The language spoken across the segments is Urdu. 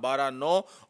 12, 9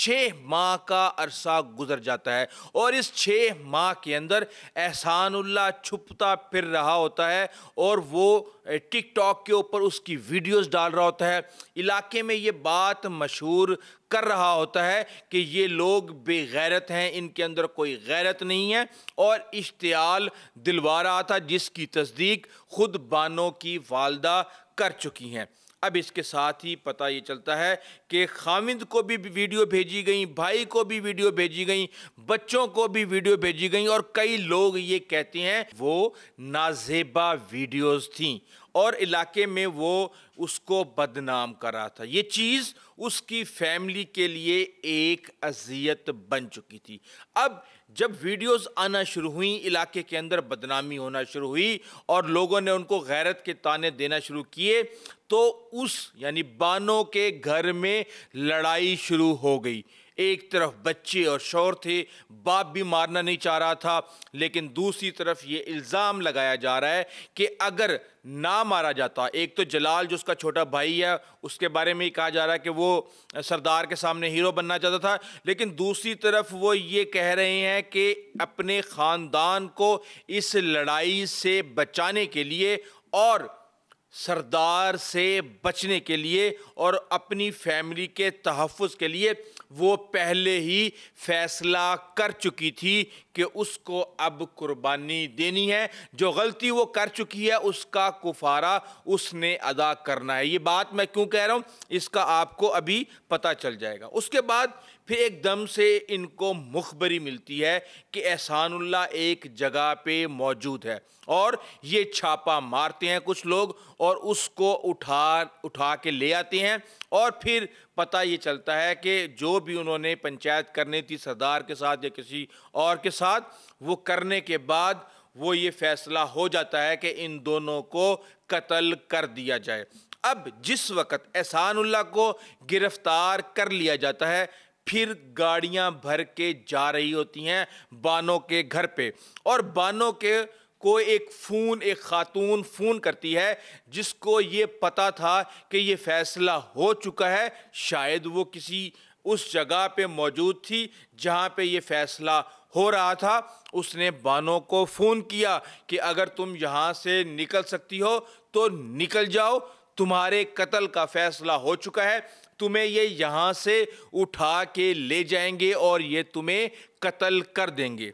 6 ماہ کا عرصہ گزر جاتا ہے اور اس 6 ماہ کے اندر احسان اللہ چھپتا پھر رہا ہوتا ہے اور وہ ٹک ٹاک کے اوپر اس کی ویڈیوز ڈال رہا ہوتا ہے، علاقے میں یہ بات مشہور کر رہا ہوتا ہے کہ یہ لوگ بے غیرت ہیں، ان کے اندر کوئی غیرت نہیں ہے، اور اشتعال دلوا رہا تھا جس کی تصدیق خود بانو کی والدہ کر چکی ہیں۔ اب اس کے ساتھ ہی پتہ یہ چلتا ہے کہ خاوند کو بھی ویڈیو بھیجی گئیں، بھائی کو بھی ویڈیو بھیجی گئیں، بچوں کو بھی ویڈیو بھیجی گئیں، اور کئی لوگ یہ کہتے ہیں وہ نازیبا ویڈیوز تھیں اور علاقے میں وہ اس کو بدنام کر رہا تھا۔ یہ چیز اس کی فیملی کے لیے ایک اذیت بن چکی تھی۔ اب جب ویڈیوز آنا شروع ہوئیں، علاقے کے اندر بدنامی ہونا شروع ہوئی اور لوگوں نے ان کو غیرت کے طعنے دینا شروع کیے، تو یعنی بانو کے گھر میں لڑائی شروع ہو گئی۔ ایک طرف بچے اور شوہر تھے، باپ بھی مارنا نہیں چاہ رہا تھا، لیکن دوسری طرف یہ الزام لگایا جا رہا ہے کہ اگر نہ مارا جاتا، ایک تو جلال جو اس کا چھوٹا بھائی ہے اس کے بارے میں ہی کہا جا رہا ہے کہ وہ سردار کے سامنے ہیرو بننا چاہتا تھا، لیکن دوسری طرف وہ یہ کہہ رہے ہیں کہ اپنے خاندان کو اس لڑائی سے بچانے کے لیے اور سردار سے بچنے کے لیے اور اپنی فیملی کے تحفظ کے لیے وہ پہلے ہی فیصلہ کر چکی تھی کہ اس کو اب قربانی دینی ہے، جو غلطی وہ کر چکی ہے اس کا کفارہ اس نے ادا کرنا ہے۔ یہ بات میں کیوں کہہ رہا ہوں اس کا آپ کو ابھی پتہ چل جائے گا۔ اس کے بعد پھر ایک دم سے ان کو مخبری ملتی ہے کہ احسان اللہ ایک جگہ پہ موجود ہے، اور یہ چھاپا مارتے ہیں کچھ لوگ اور اس کو اٹھا کے لے آتے ہیں، اور پھر پتہ یہ چلتا ہے کہ جو بھی انہوں نے پنچایت کرنی تھی سردار کے ساتھ یا کسی اور کے ساتھ، وہ کرنے کے بعد وہ یہ فیصلہ ہو جاتا ہے کہ ان دونوں کو قتل کر دیا جائے۔ اب جس وقت احسان اللہ کو گرفتار کر لیا جاتا ہے، پھر گاڑیاں بھر کے جا رہی ہوتی ہیں بانو کے گھر پہ، اور بانو کے کو ایک خاتون فون کرتی ہے جس کو یہ پتا تھا کہ یہ فیصلہ ہو چکا ہے، شاید وہ کسی اس جگہ پہ موجود تھی جہاں پہ یہ فیصلہ ہو رہا تھا۔ اس نے بانو کو فون کیا کہ اگر تم یہاں سے نکل سکتی ہو تو نکل جاؤ، تمہارے قتل کا فیصلہ ہو چکا ہے، تمہیں یہ یہاں سے اٹھا کے لے جائیں گے اور یہ تمہیں قتل کر دیں گے۔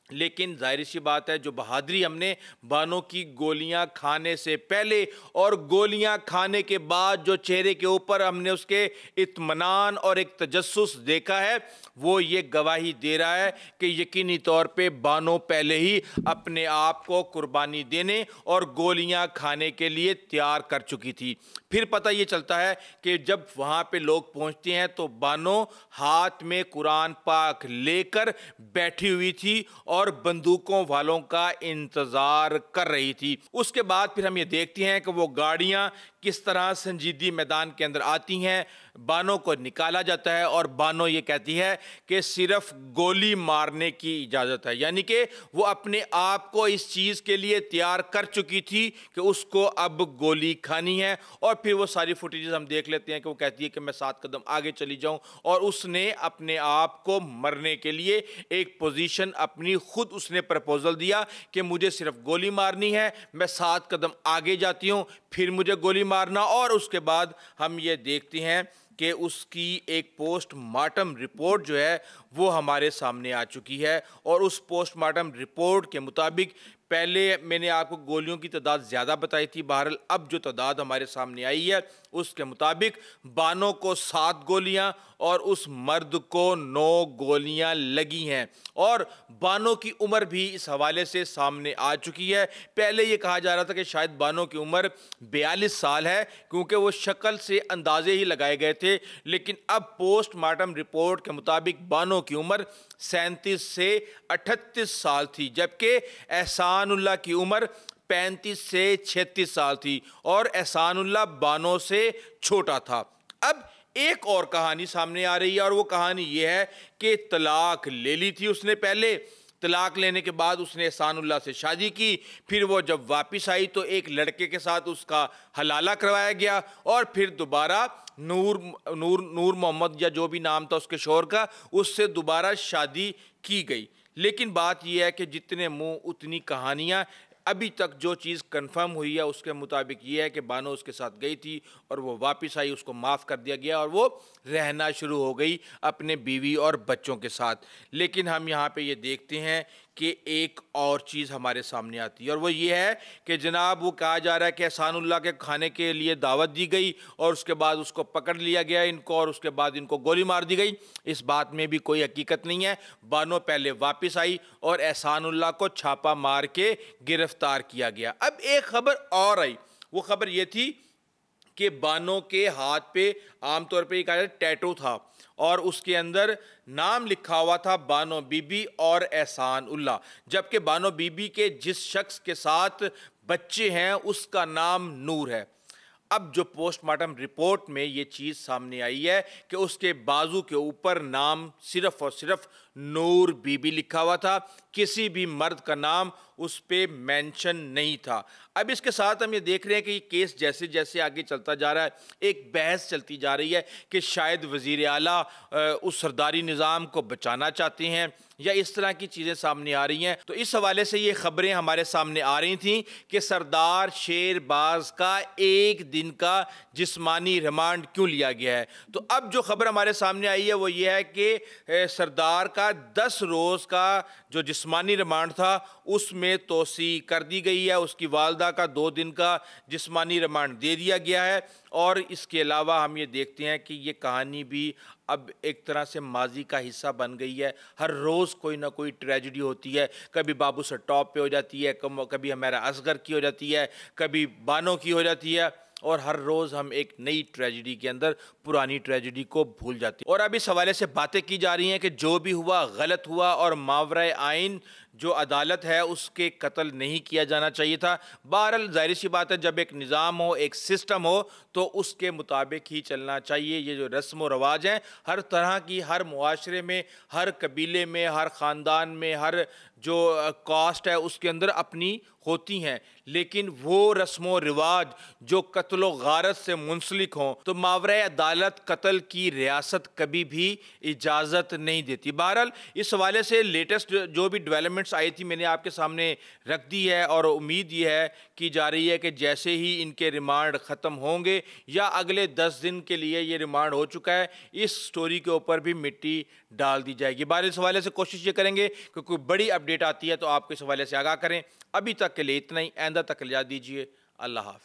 لیکن ظاہر سی بات ہے، جو بہادری ہم نے بانو کی گولیاں کھانے سے پہلے اور گولیاں کھانے کے بعد جو چہرے کے اوپر ہم نے اس کے اطمینان اور ایک تجسس دیکھا ہے، وہ یہ گواہی دے رہا ہے کہ یقینی طور پہ بانو پہلے ہی اپنے آپ کو قربانی دینے اور گولیاں کھانے کے لیے تیار کر چکی تھی۔ پھر پتہ یہ چلتا ہے کہ جب وہاں پہ لوگ پہنچتے ہیں تو بانو ہاتھ میں قرآن پاک لے کر بیٹھی ہوئی تھی اور بندوقوں والوں کا انتظار کر رہی تھی۔ اس کے بعد پھر ہم یہ دیکھتے ہیں کہ وہ گاڑیاں کس طرح سنجیدی میدان کے اندر آتی ہیں، بانو کو نکالا جاتا ہے اور بانو یہ کہتی ہے کہ صرف گولی مارنے کی اجازت ہے، یعنی کہ وہ اپنے آپ کو اس چیز کے لیے تیار کر چکی تھی کہ اس کو اب گولی کھانی ہے۔ اور پھر وہ ساری فوٹیجز ہم دیکھ لیتے ہیں کہ وہ کہتی ہے کہ میں 7 قدم آگے چلی جاؤں، اور اس نے اپنے آپ کو مرنے کے لیے ایک پوزیشن اپنی خود اس نے پرپوزل دیا کہ مجھے صرف گولی مارنی ہے، میں 7 قدم آگے جاتی ہوں پھر مجھے گولی مارنا۔ اور اس کے بعد ہم یہ دیکھتے ہیں کہ اس کی ایک پوسٹ مارٹم رپورٹ جو ہے وہ ہمارے سامنے آ چکی ہے، اور اس پوسٹ مارٹم رپورٹ کے مطابق پہلے میں نے آپ کو گولیوں کی تعداد زیادہ بتائی تھی، بہرحال اب جو تعداد ہمارے سامنے آئی ہے اس کے مطابق بانو کو 7 گولیاں اور اس مرد کو 9 گولیاں لگی ہیں، اور بانو کی عمر بھی اس حوالے سے سامنے آ چکی ہے۔ پہلے یہ کہا جا رہا تھا کہ شاید بانو کی عمر 42 سال ہے کیونکہ وہ شکل سے اندازے ہی لگائے گئے تھے، لیکن اب پوسٹ مارٹم رپورٹ کے مطابق بانو کی عمر 37 سے 38 سال تھی، جبکہ احسان اللہ کی عمر 35 سے 36 سال تھی، اور احسان اللہ بانو سے چھوٹا تھا۔ اب ایک اور کہانی سامنے آ رہی ہے، اور وہ کہانی یہ ہے کہ طلاق لے لی تھی اس نے پہلے، طلاق لینے کے بعد اس نے احسان اللہ سے شادی کی، پھر وہ جب واپس آئی تو ایک لڑکے کے ساتھ اس کا حلالہ کروایا گیا، اور پھر دوبارہ نور محمد یا جو بھی نام تھا اس کے شوہر کا، اس سے دوبارہ شادی کی گئی۔ لیکن بات یہ ہے کہ جتنے منہ اتنی کہانیاں، ابھی تک جو چیز کنفرم ہوئی ہے اس کے مطابق یہ ہے کہ بانو اس کے ساتھ گئی تھی اور وہ واپس آئی، اس کو معاف کر دیا گیا اور وہ رہنا شروع ہو گئی اپنے بیوی اور بچوں کے ساتھ۔ لیکن ہم یہاں پہ یہ دیکھتے ہیں کہ ایک اور چیز ہمارے سامنے آتی ہے، اور وہ یہ ہے کہ جناب وہ کہا جا رہا ہے کہ احسان اللہ کے کھانے کے لیے دعوت دی گئی اور اس کے بعد اس کو پکڑ لیا گیا ان کو، اور اس کے بعد ان کو گولی مار دی گئی۔ اس بات میں بھی کوئی حقیقت نہیں ہے۔ بانو پہلے واپس آئی اور احسان اللہ کو چھاپا مار کے گرفتار کیا گیا۔ اب ایک خبر اور آئی، وہ خبر یہ تھی کہ بانو کے ہاتھ پہ عام طور پہ یہ کہا جاتا ہے ٹیٹو تھا، اور اس کے اندر نام لکھا ہوا تھا بانو بی بی اور احسان اللہ، جبکہ بانو بی بی کے جس شخص کے ساتھ بچے ہیں اس کا نام نور ہے۔ اب جو پوسٹ مارٹم رپورٹ میں یہ چیز سامنے آئی ہے کہ اس کے بازو کے اوپر نام صرف اور صرف نور بی بی لکھا ہوا تھا، کسی بھی مرد کا نام اس پہ مینشن نہیں تھا۔ اب اس کے ساتھ ہم یہ دیکھ رہے ہیں کہ یہ کیس جیسے جیسے آگے چلتا جا رہا ہے، ایک بحث چلتی جا رہی ہے کہ شاید وزیر اعلیٰ اس سرداری نظام کو بچانا چاہتے ہیں یا اس طرح کی چیزیں سامنے آ رہی ہیں۔ تو اس حوالے سے یہ خبریں ہمارے سامنے آ رہی تھیں کہ سردار شیر باز کا ایک دن کا جسمانی ریمانڈ کیوں لیا گیا ہے۔ تو اب جو خبر ہمارے سامنے آئی ہے وہ یہ ہے کہ سردار کا 10 روز کا جو جسمانی ریمانڈ تھا اس میں توسیع کر دی گئی ہے، اس کی والدہ کا 2 دن کا جسمانی ریمانڈ دے دیا گیا ہے، اور اس کے علاوہ ہم یہ دیکھتے ہیں کہ یہ کہانی بھی اب ایک طرح سے ماضی کا حصہ بن گئی ہے۔ ہر روز کوئی نہ کوئی ٹریجڈی ہوتی ہے، کبھی بابو سر ٹاپ پہ ہو جاتی ہے، کبھی ہمارا اصغر کی ہو جاتی ہے، کبھی بانو کی ہو جاتی ہے، اور ہر روز ہم ایک نئی ٹریجڈی کے اندر پرانی ٹریجڈی کو بھول جاتے ہیں۔ اور اب اس حوالے سے باتیں کی جا رہی ہیں کہ جو بھی ہوا غلط ہوا، اور ماورائے آئین جو عدالت ہے اس کے قتل نہیں کیا جانا چاہیے تھا۔ بہرحال ظاہر سی بات ہے، جب ایک نظام ہو، ایک سسٹم ہو، تو اس کے مطابق ہی چلنا چاہیے۔ یہ جو رسم و رواج ہیں ہر طرح کی، ہر معاشرے میں، ہر قبیلے میں، ہر خاندان میں، ہر جو کاسٹ ہے اس کے اندر اپنی ہوتی ہیں، لیکن وہ رسم و رواج جو قتل و غارت سے منسلک ہوں تو ماورائے عدالت قتل کی ریاست کبھی بھی اجازت نہیں دیتی۔ بہرحال اس حوالے سے لیٹسٹ جو بھی ڈیولپمنٹس آئی تھی میں نے آپ کے سامنے رکھ دی ہے، اور امید یہ ہے کی جا رہی ہے کہ جیسے ہی ان کے ریمانڈ ختم ہوں گے یا اگلے 10 دن کے لیے یہ ریمانڈ ہو چکا ہے، اس سٹوری کے اوپر بھی مٹی ڈال دی جائے گی۔ بہرحال اس حوالے سے کوشش یہ کریں گے کہ کوئی بڑی اپڈیٹ آتی ہے تو آپ کو اس حوالے سے آگاہ کریں۔ ابھی تک کے لیے اتنا ہی، آئندہ تک اجازت دیجیے۔ اللہ حافظ۔